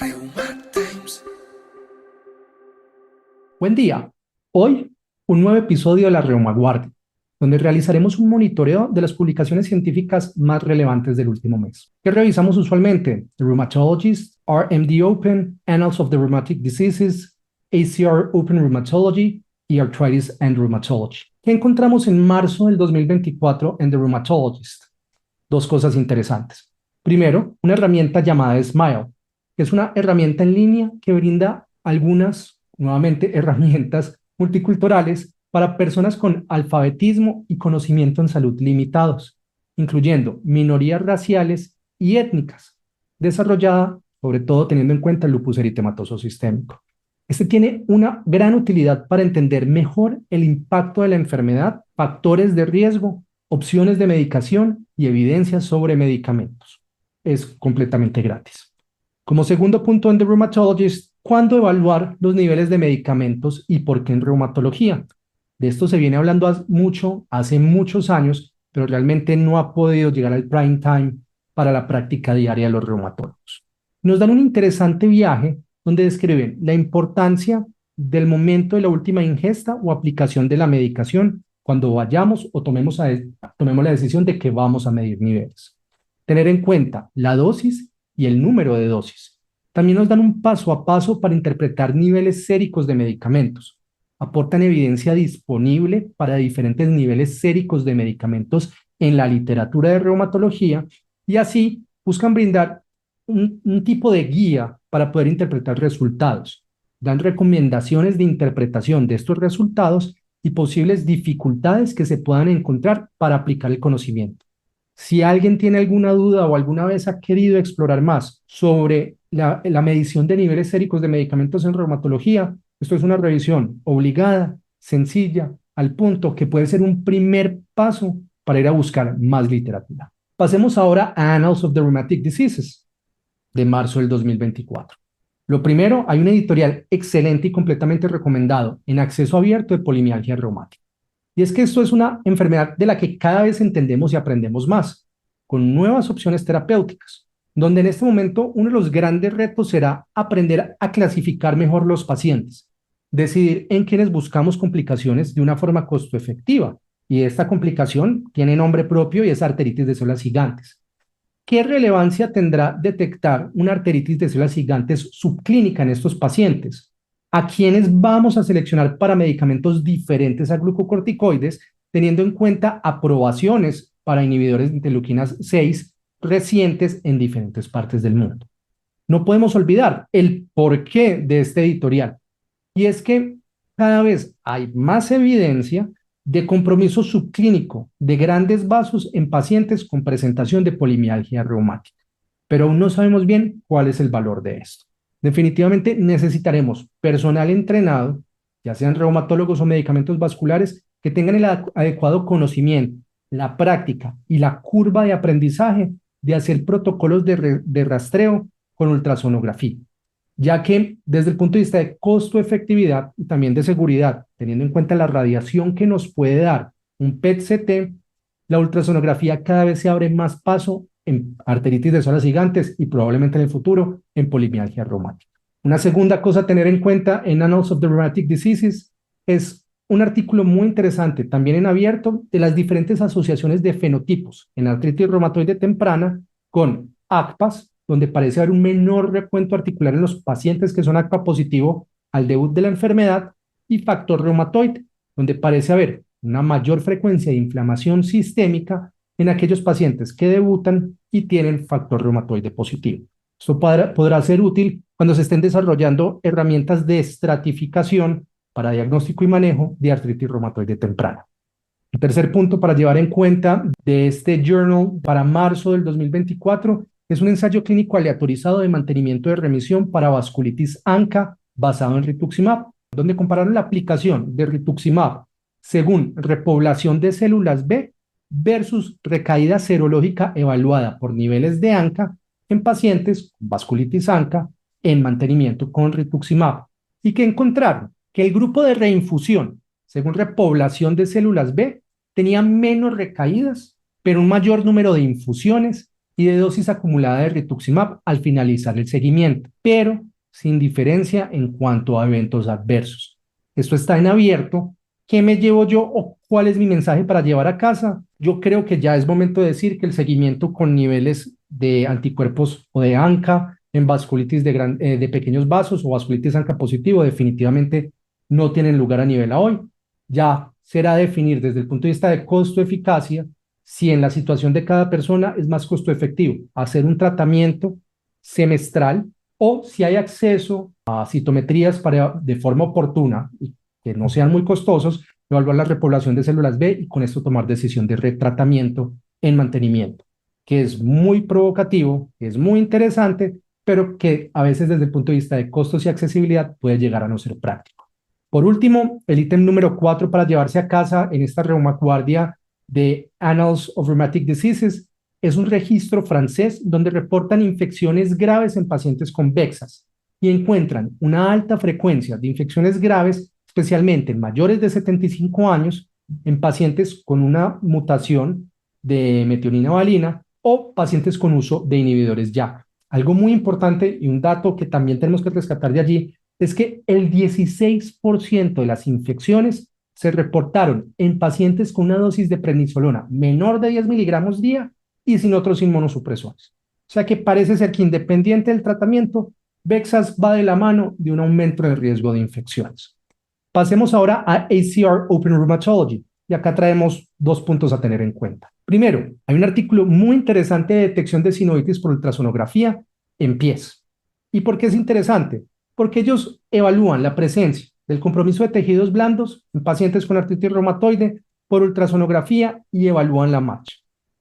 Reumac Times. Buen día. Hoy, un nuevo episodio de la Reumaguardia, donde realizaremos un monitoreo de las publicaciones científicas más relevantes del último mes. ¿Qué revisamos usualmente? The Rheumatologist, RMD Open, Annals of the Rheumatic Diseases, ACR Open Rheumatology y Arthritis and Rheumatology. ¿Qué encontramos en marzo del 2024 en The Rheumatologist? Dos cosas interesantes. Primero, una herramienta llamada Smile, que es una herramienta en línea que brinda algunas, nuevamente, herramientas multiculturales para personas con alfabetismo y conocimiento en salud limitados, incluyendo minorías raciales y étnicas, desarrollada sobre todo teniendo en cuenta el lupus eritematoso sistémico. Este tiene una gran utilidad para entender mejor el impacto de la enfermedad, factores de riesgo, opciones de medicación y evidencias sobre medicamentos. Es completamente gratis. Como segundo punto en The Rheumatologist, ¿cuándo evaluar los niveles de medicamentos y por qué en reumatología? De esto se viene hablando hace muchos años, pero realmente no ha podido llegar al prime time para la práctica diaria de los reumatólogos. Nos dan un interesante viaje donde describen la importancia del momento de la última ingesta o aplicación de la medicación cuando vayamos o tomemos la decisión de que vamos a medir niveles. Tener en cuenta la dosis y el número de dosis. También nos dan un paso a paso para interpretar niveles séricos de medicamentos. Aportan evidencia disponible para diferentes niveles séricos de medicamentos en la literatura de reumatología y así buscan brindar un tipo de guía para poder interpretar resultados. Dan recomendaciones de interpretación de estos resultados y posibles dificultades que se puedan encontrar para aplicar el conocimiento. Si alguien tiene alguna duda o alguna vez ha querido explorar más sobre la medición de niveles séricos de medicamentos en reumatología, esto es una revisión obligada, sencilla, al punto que puede ser un primer paso para ir a buscar más literatura. Pasemos ahora a Annals of the Rheumatic Diseases de marzo del 2024. Lo primero, hay un editorial excelente y completamente recomendado en acceso abierto de polimialgia reumática. Y es que esto es una enfermedad de la que cada vez entendemos y aprendemos más, con nuevas opciones terapéuticas, donde en este momento uno de los grandes retos será aprender a clasificar mejor los pacientes, decidir en quienes buscamos complicaciones de una forma costo efectiva. Y esta complicación tiene nombre propio y es arteritis de células gigantes. ¿Qué relevancia tendrá detectar una arteritis de células gigantes subclínica en estos pacientes? ¿A quiénes vamos a seleccionar para medicamentos diferentes a glucocorticoides, teniendo en cuenta aprobaciones para inhibidores de interleuquinas 6 recientes en diferentes partes del mundo? No podemos olvidar el porqué de este editorial, y es que cada vez hay más evidencia de compromiso subclínico de grandes vasos en pacientes con presentación de polimialgia reumática, pero aún no sabemos bien cuál es el valor de esto. Definitivamente necesitaremos personal entrenado, ya sean reumatólogos o medicamentos vasculares, que tengan el adecuado conocimiento, la práctica y la curva de aprendizaje de hacer protocolos de rastreo con ultrasonografía, ya que desde el punto de vista de costo-efectividad y también de seguridad, teniendo en cuenta la radiación que nos puede dar un PET-CT, la ultrasonografía cada vez se abre más paso en arteritis de células gigantes y probablemente en el futuro en polimialgia reumática. Una segunda cosa a tener en cuenta en Annals of the Rheumatic Diseases es un artículo muy interesante, también en abierto, de las diferentes asociaciones de fenotipos en artritis reumatoide temprana con ACPAS, donde parece haber un menor recuento articular en los pacientes que son ACPA positivo al debut de la enfermedad, y factor reumatoide, donde parece haber una mayor frecuencia de inflamación sistémica en aquellos pacientes que debutan y tienen factor reumatoide positivo. Esto podrá ser útil cuando se estén desarrollando herramientas de estratificación para diagnóstico y manejo de artritis reumatoide temprana. El tercer punto para llevar en cuenta de este journal para marzo del 2024 es un ensayo clínico aleatorizado de mantenimiento de remisión para vasculitis ANCA basado en rituximab, donde compararon la aplicación de rituximab según repoblación de células B versus recaída serológica evaluada por niveles de ANCA en pacientes con vasculitis ANCA en mantenimiento con rituximab, y que encontraron que el grupo de reinfusión según repoblación de células B tenía menos recaídas, pero un mayor número de infusiones y de dosis acumulada de rituximab al finalizar el seguimiento, pero sin diferencia en cuanto a eventos adversos. Esto está en abierto. ¿Qué me llevo yo o cuál es mi mensaje para llevar a casa? Yo creo que ya es momento de decir que el seguimiento con niveles de anticuerpos o de ANCA en vasculitis de pequeños vasos o vasculitis ANCA positivo definitivamente no tienen lugar a nivel a hoy. Ya será definir desde el punto de vista de costo-eficacia si en la situación de cada persona es más costo efectivo hacer un tratamiento semestral o si hay acceso a citometrías para de forma oportuna y que no sean muy costosos, evaluar la repoblación de células B y con esto tomar decisión de retratamiento en mantenimiento, que es muy provocativo, es muy interesante, pero que a veces desde el punto de vista de costos y accesibilidad puede llegar a no ser práctico. Por último, el ítem número 4 para llevarse a casa en esta reumaguardia de Annals of Rheumatic Diseases es un registro francés donde reportan infecciones graves en pacientes con VEXAS y encuentran una alta frecuencia de infecciones graves, especialmente en mayores de 75 años, en pacientes con una mutación de metionina valina o pacientes con uso de inhibidores JAK. Algo muy importante y un dato que también tenemos que rescatar de allí es que el 16% de las infecciones se reportaron en pacientes con una dosis de prednisolona menor de 10 miligramos día y sin otros inmunosupresores. O sea que parece ser que independiente del tratamiento, VEXAS va de la mano de un aumento del riesgo de infecciones. Pasemos ahora a ACR Open Rheumatology y acá traemos dos puntos a tener en cuenta. Primero, hay un artículo muy interesante de detección de sinovitis por ultrasonografía en pies. ¿Y por qué es interesante? Porque ellos evalúan la presencia del compromiso de tejidos blandos en pacientes con artritis reumatoide por ultrasonografía y evalúan la marcha.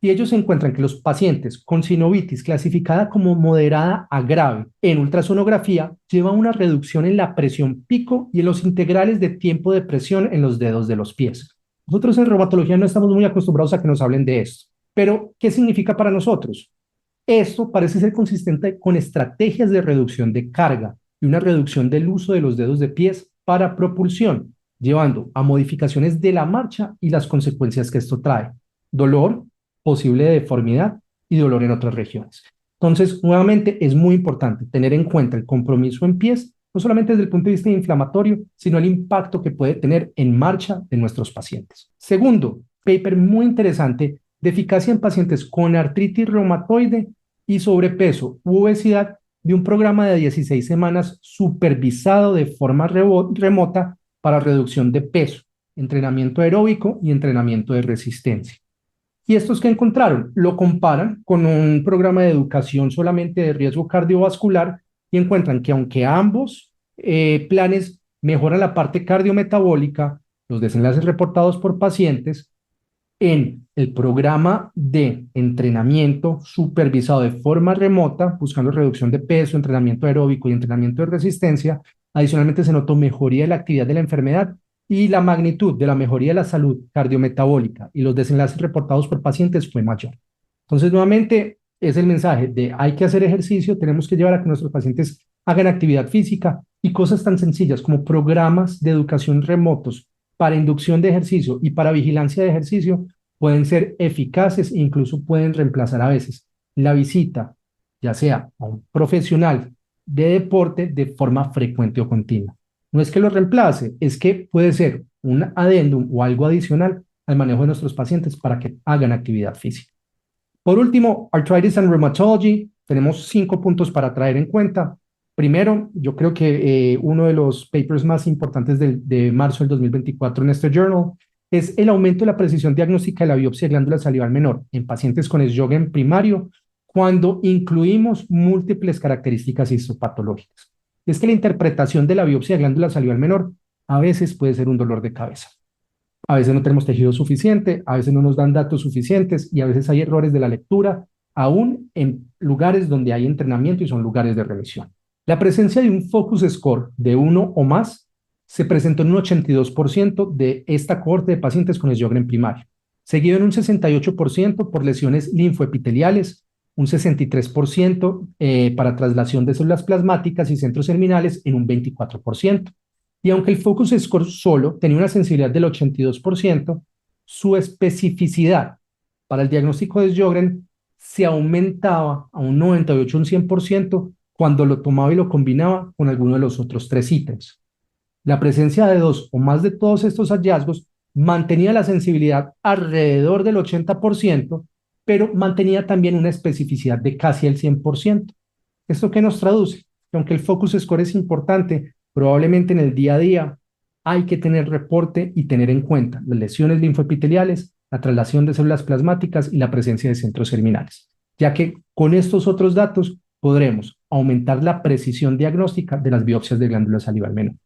Y ellos encuentran que los pacientes con sinovitis clasificada como moderada a grave en ultrasonografía llevan una reducción en la presión pico y en los integrales de tiempo de presión en los dedos de los pies. Nosotros en reumatología no estamos muy acostumbrados a que nos hablen de esto, pero ¿qué significa para nosotros? Esto parece ser consistente con estrategias de reducción de carga y una reducción del uso de los dedos de pies para propulsión, llevando a modificaciones de la marcha y las consecuencias que esto trae. Dolor, posible deformidad y dolor en otras regiones. Entonces, nuevamente, es muy importante tener en cuenta el compromiso en pies, no solamente desde el punto de vista inflamatorio, sino el impacto que puede tener en marcha de nuestros pacientes. Segundo, paper muy interesante de eficacia en pacientes con artritis reumatoide y sobrepeso u obesidad de un programa de 16 semanas supervisado de forma remota para reducción de peso, entrenamiento aeróbico y entrenamiento de resistencia. ¿Y estos que encontraron? Lo comparan con un programa de educación solamente de riesgo cardiovascular y encuentran que aunque ambos planes mejoran la parte cardiometabólica, los desenlaces reportados por pacientes, en el programa de entrenamiento supervisado de forma remota, buscando reducción de peso, entrenamiento aeróbico y entrenamiento de resistencia, adicionalmente se notó mejoría de la actividad de la enfermedad y la magnitud de la mejoría de la salud cardiometabólica y los desenlaces reportados por pacientes fue mayor. Entonces, nuevamente, es el mensaje de hay que hacer ejercicio, tenemos que llevar a que nuestros pacientes hagan actividad física y cosas tan sencillas como programas de educación remotos para inducción de ejercicio y para vigilancia de ejercicio pueden ser eficaces e incluso pueden reemplazar a veces la visita, ya sea a un profesional de deporte de forma frecuente o continua. No es que lo reemplace, es que puede ser un adendum o algo adicional al manejo de nuestros pacientes para que hagan actividad física. Por último, Arthritis and Rheumatology, tenemos 5 puntos para traer en cuenta. Primero, yo creo que uno de los papers más importantes de marzo del 2024 en este journal es el aumento de la precisión diagnóstica de la biopsia de glándula salival menor en pacientes con Sjögren primario cuando incluimos múltiples características histopatológicas. Es que la interpretación de la biopsia de glándula salival menor a veces puede ser un dolor de cabeza. A veces no tenemos tejido suficiente, a veces no nos dan datos suficientes y a veces hay errores de la lectura, aún en lugares donde hay entrenamiento y son lugares de revisión. La presencia de un focus score de 1 o más se presentó en un 82% de esta cohorte de pacientes con Sjögren primario, seguido en un 68% por lesiones linfoepiteliales, un 63% para traslación de células plasmáticas y centros germinales en un 24%. Y aunque el focus score solo tenía una sensibilidad del 82%, su especificidad para el diagnóstico de Sjögren se aumentaba a un 98, un 100% cuando lo tomaba y lo combinaba con alguno de los otros tres ítems. La presencia de dos o más de todos estos hallazgos mantenía la sensibilidad alrededor del 80%, pero mantenía también una especificidad de casi el 100%. ¿Esto qué nos traduce? Que aunque el focus score es importante, probablemente en el día a día hay que tener reporte y tener en cuenta las lesiones linfoepiteliales, la traslación de células plasmáticas y la presencia de centros germinales, ya que con estos otros datos podremos aumentar la precisión diagnóstica de las biopsias de glándula salival menor.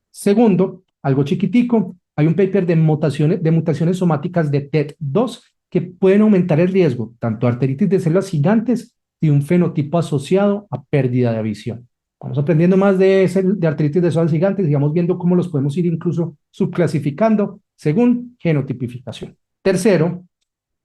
Segundo, algo chiquitico, hay un paper de mutaciones somáticas de TET2 que pueden aumentar el riesgo tanto de arteritis de células gigantes y un fenotipo asociado a pérdida de visión. Vamos aprendiendo más de artritis de células gigantes y vamos viendo cómo los podemos ir incluso subclasificando según genotipificación. Tercero,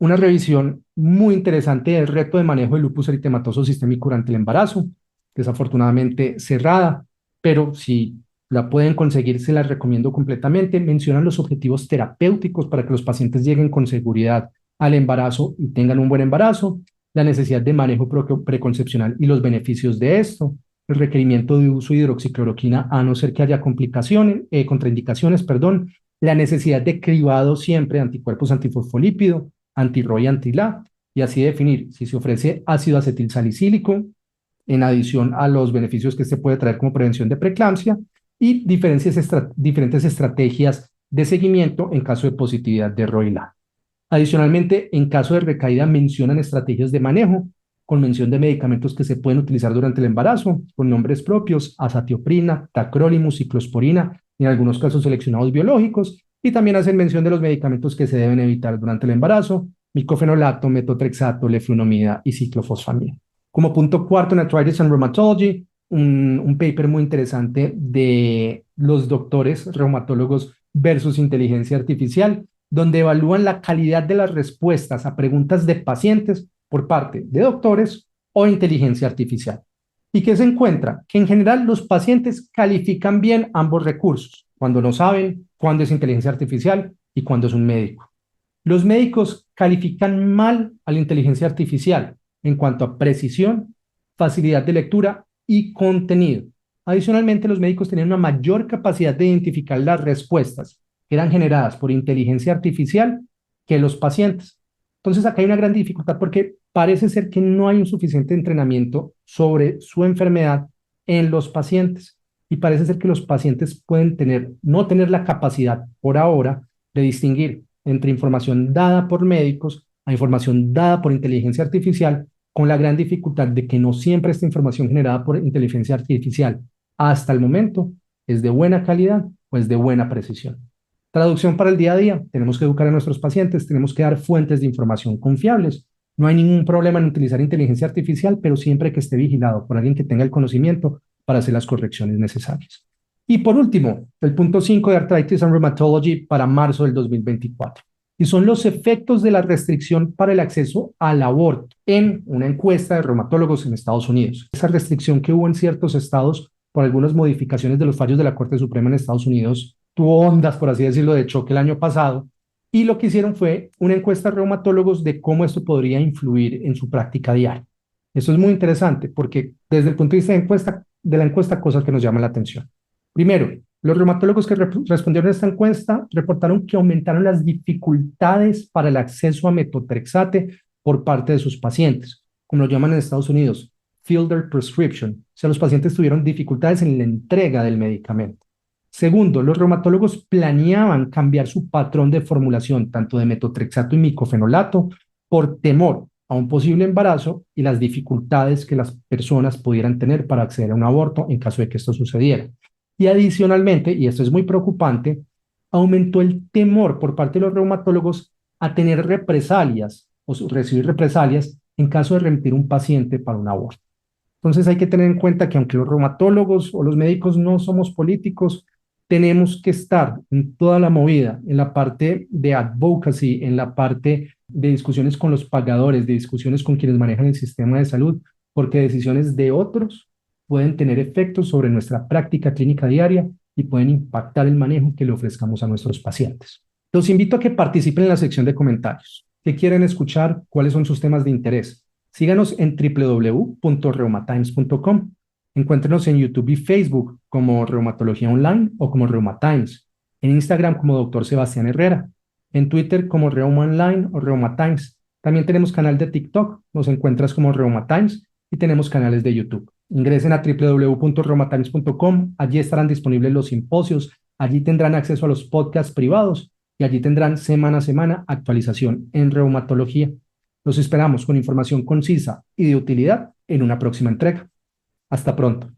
una revisión muy interesante del reto de manejo del lupus eritematoso sistémico durante el embarazo, desafortunadamente cerrada, pero si la pueden conseguir, se la recomiendo completamente. Mencionan los objetivos terapéuticos para que los pacientes lleguen con seguridad al embarazo y tengan un buen embarazo, la necesidad de manejo preconcepcional y los beneficios de esto, el requerimiento de uso de hidroxicloroquina a no ser que haya complicaciones, contraindicaciones, perdón, la necesidad de cribado siempre de anticuerpos antifosfolípido, anti-RO y anti-LA, y así definir si se ofrece ácido acetilsalicílico en adición a los beneficios que este puede traer como prevención de preeclampsia y diferentes estrategias de seguimiento en caso de positividad de RO y LA. Adicionalmente, en caso de recaída, mencionan estrategias de manejo con mención de medicamentos que se pueden utilizar durante el embarazo, con nombres propios, azatioprina, tacrolimus, ciclosporina, y en algunos casos seleccionados biológicos, y también hacen mención de los medicamentos que se deben evitar durante el embarazo, micofenolato, metotrexato, leflunomida y ciclofosfamida. Como punto cuarto en Arthritis and Rheumatology, un paper muy interesante de los doctores reumatólogos versus inteligencia artificial, donde evalúan la calidad de las respuestas a preguntas de pacientes por parte de doctores o inteligencia artificial. ¿Y qué se encuentra? Que en general los pacientes califican bien ambos recursos, cuando no saben cuándo es inteligencia artificial y cuándo es un médico. Los médicos califican mal a la inteligencia artificial en cuanto a precisión, facilidad de lectura y contenido. Adicionalmente, los médicos tenían una mayor capacidad de identificar las respuestas que eran generadas por inteligencia artificial que los pacientes. Entonces, acá hay una gran dificultad porque parece ser que no hay un suficiente entrenamiento sobre su enfermedad en los pacientes y parece ser que los pacientes pueden no tener la capacidad por ahora de distinguir entre información dada por médicos a información dada por inteligencia artificial, con la gran dificultad de que no siempre esta información generada por inteligencia artificial hasta el momento es de buena calidad o es de buena precisión. Traducción para el día a día, tenemos que educar a nuestros pacientes, tenemos que dar fuentes de información confiables. No hay ningún problema en utilizar inteligencia artificial, pero siempre que esté vigilado por alguien que tenga el conocimiento para hacer las correcciones necesarias. Y por último, el punto 5 de Arthritis and Rheumatology para marzo del 2024. Y son los efectos de la restricción para el acceso al aborto en una encuesta de reumatólogos en Estados Unidos. Esa restricción que hubo en ciertos estados por algunas modificaciones de los fallos de la Corte Suprema en Estados Unidos tuvo ondas, por así decirlo, de choque el año pasado. Y lo que hicieron fue una encuesta a reumatólogos de cómo esto podría influir en su práctica diaria. Eso es muy interesante porque desde el punto de vista de la encuesta, cosas que nos llaman la atención. Primero, los reumatólogos que respondieron a esta encuesta reportaron que aumentaron las dificultades para el acceso a metotrexate por parte de sus pacientes, como lo llaman en Estados Unidos, fielder prescription. O sea, los pacientes tuvieron dificultades en la entrega del medicamento. Segundo, los reumatólogos planeaban cambiar su patrón de formulación, tanto de metotrexato y micofenolato, por temor a un posible embarazo y las dificultades que las personas pudieran tener para acceder a un aborto en caso de que esto sucediera. Y adicionalmente, y esto es muy preocupante, aumentó el temor por parte de los reumatólogos a tener represalias o recibir represalias en caso de remitir un paciente para un aborto. Entonces hay que tener en cuenta que aunque los reumatólogos o los médicos no somos políticos, tenemos que estar en toda la movida, en la parte de advocacy, en la parte de discusiones con los pagadores, de discusiones con quienes manejan el sistema de salud, porque decisiones de otros pueden tener efectos sobre nuestra práctica clínica diaria y pueden impactar el manejo que le ofrezcamos a nuestros pacientes. Los invito a que participen en la sección de comentarios. ¿Qué quieren escuchar? ¿Cuáles son sus temas de interés? Síganos en www.reumatimes.com. Encuéntrenos en YouTube y Facebook como Reumatología Online o como Reumatimes. En Instagram como Dr. Sebastián Herrera. En Twitter como Reuma Online o Reumatimes. También tenemos canal de TikTok. Nos encuentras como Reumatimes y tenemos canales de YouTube. Ingresen a www.reumatimes.com. Allí estarán disponibles los simposios. Allí tendrán acceso a los podcasts privados y allí tendrán semana a semana actualización en reumatología. Los esperamos con información concisa y de utilidad en una próxima entrega. Hasta pronto.